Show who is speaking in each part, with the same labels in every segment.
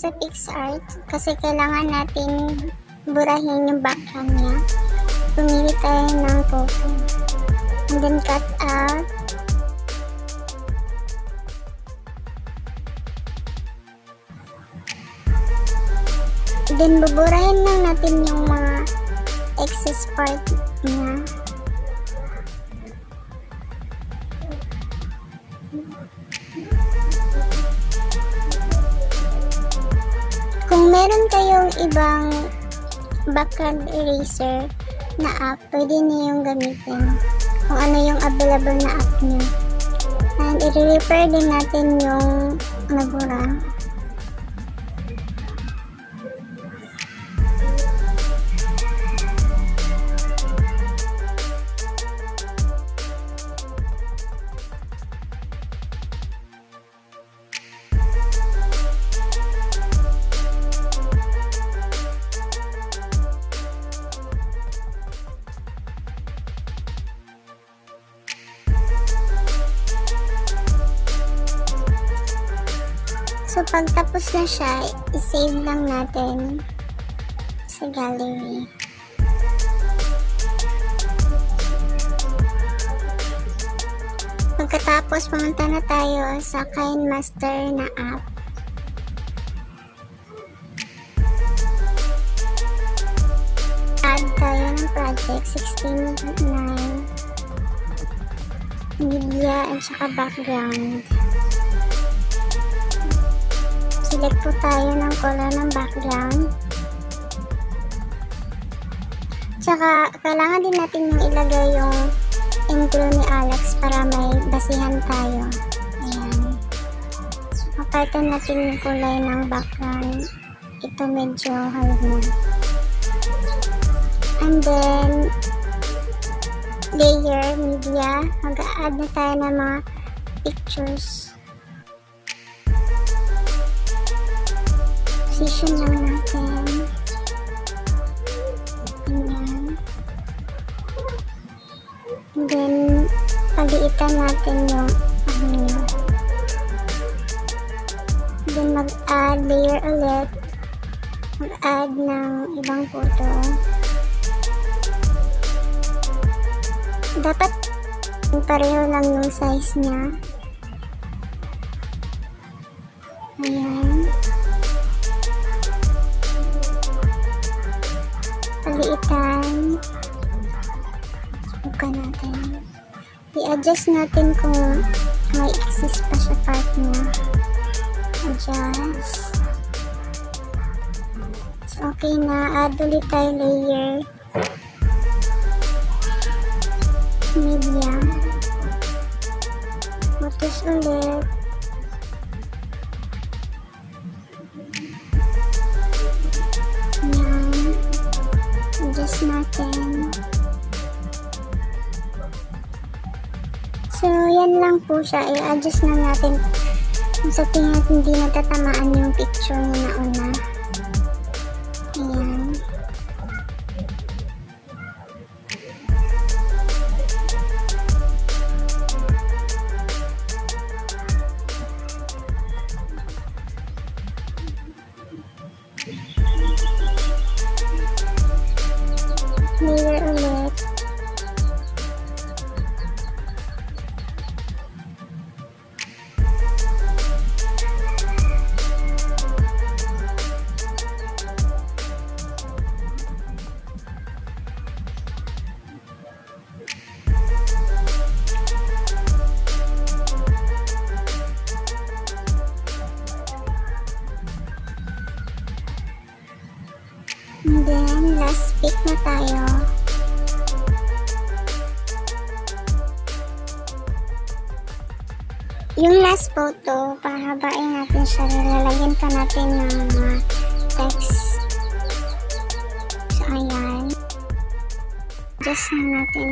Speaker 1: sa PixArt kasi kailangan natin burahin yung background niya. Pumili tayo ng photo. And then cut out. Then buburahin lang natin yung mga excess part niya. Kung meron kayong ibang background eraser na app, pwede niyo yung gamitin kung ano yung available na app niyo. And i-repair din natin yung nabura. So, pag tapos na siya, i-save lang natin sa gallery. Pagkatapos, pumunta na tayo sa KineMaster na app. Add tayo ng project 16.9 media at saka background. Select po tayo ng color ng background. Tsaka, kailangan din natin yung ilagay yung intro ni Alex para may basihan tayo. Ayan. So, papalitan natin yung kulay ng background. Ito medyo hard na. And then, layer, media. Mag-a-add na tayo ng mga pictures. Position lang natin. Ayan. And then, paliitan natin yung ano. Then, mag-add layer ulit. Mag-add ng ibang photo. Dapat pareho lang yung size niya. Ayan. Paliitan. Subukan natin. I-adjust natin kung may exist pa siya part niya. Adjust. So, okay na. Add ulit tayo layer. Media. Photos ulit. Adjust natin. So, yan lang po siya. I-adjust lang natin kung sa tingin hindi natatamaan yung picture niya na una. Ayan. Layer ulit. And then, last pick na tayo. Yung last photo, pahabain natin siya. Lalagyan pa natin ng mga text. So, ayan. Adjust na natin.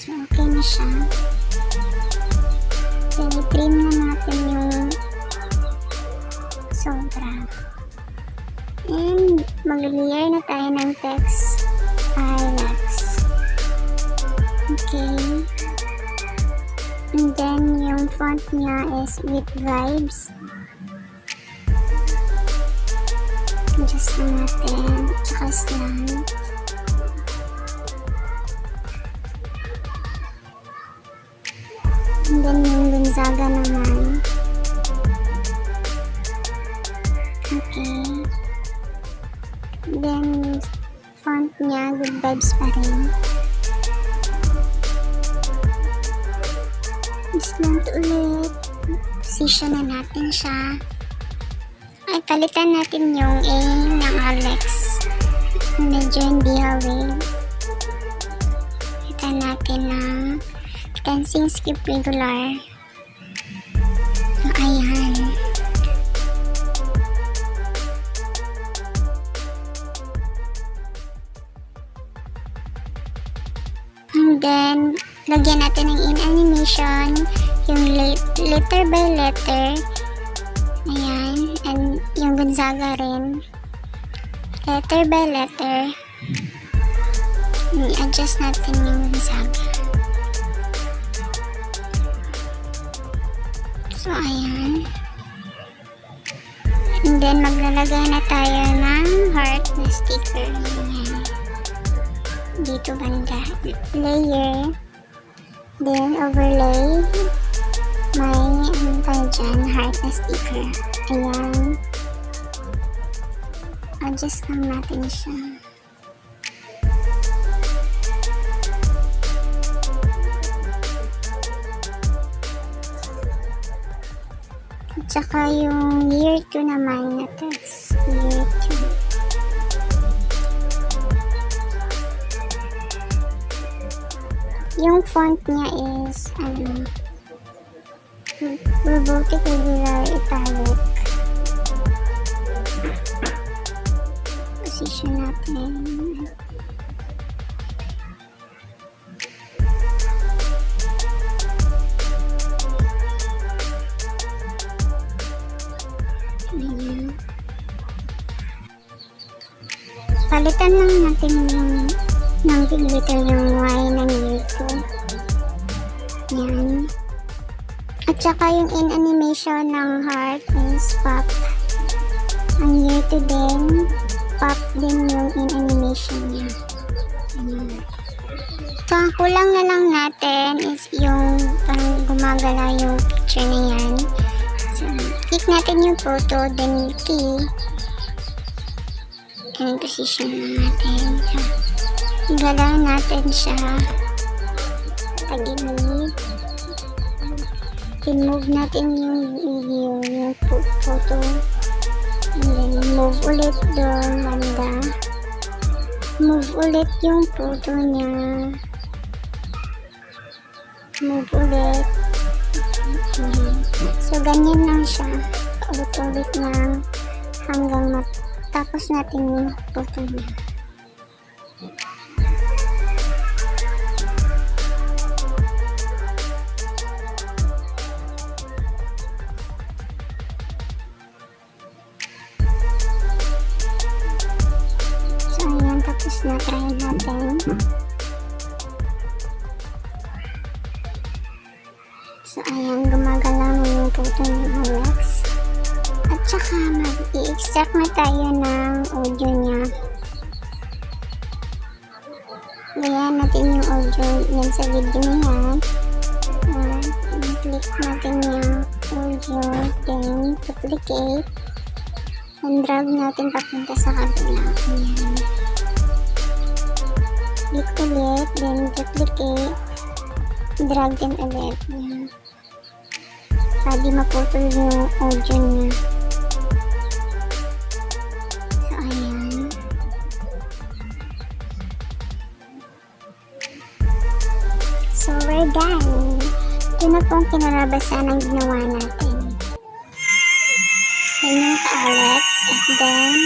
Speaker 1: So, okay na siya. So, i-trim na natin yung sobra. And mag-layer na tayo ng text Alex. Okay. And then, yung font niya is with vibes. Adjust na natin. Tsaka slant. And then, yung Gonzaga naman. Okay. Then, font niya, good vibes pa rin. Slant ulit. Position na natin siya. Ay, palitan natin yung A ng Alex. Medyo hindi hawig. Palitan natin ng dancing skip regular. So, ayan. And then, lagyan natin ng in-animation yung letter by letter. Ayan. And yung Gonzaga rin. Letter by letter. I-adjust natin yung Gonzaga. So, ayan. And then, maglalagay na tayo ng heart na sticker. Ayan. Dito banda. Layer. Then, overlay. May, ano tayo dyan, heart na sticker. Ayan. Adjust lang natin siya. At saka yung year 2 naman na text. Year 2. Yung font niya is, robotic regular italic. Position natin. Ayan. Palitan lang natin yung ng glitter yung Y ng year 2. Ayan. At saka yung in animation ng heart is pop. Ang year 2 din, pop din yung in animation niya. Ayan. So, ang kulang na lang natin is yung parang gumagala yung picture na yan. So, click natin yung photo, then key. And position na natin. So, galaw natin siya. Tagilid. Then, move natin yung video, yung photo. And then, move ulit doon, banda. Move ulit yung photo niya. Move ulit. So, ganyan lang siya. Ulit-ulit na hanggang matapos natin yung photo niya. Tapos na try natin. So, ayan, gumagalaw na yung photo ng Alex. At saka, mag-i-extract na tayo ng audio niya. Gayahan natin yung audio yan sa video niya. I-click natin yung audio, then duplicate. And drag natin papunta sa kabila. Ayan. Click ulit, then duplicate, drag din ulit. Ayan. Para di maputol yung audio niya. So, ayan. So, we're done. Ito na po ang kinalabasan ng ginawa natin. Yan yung ka-Alex. And then,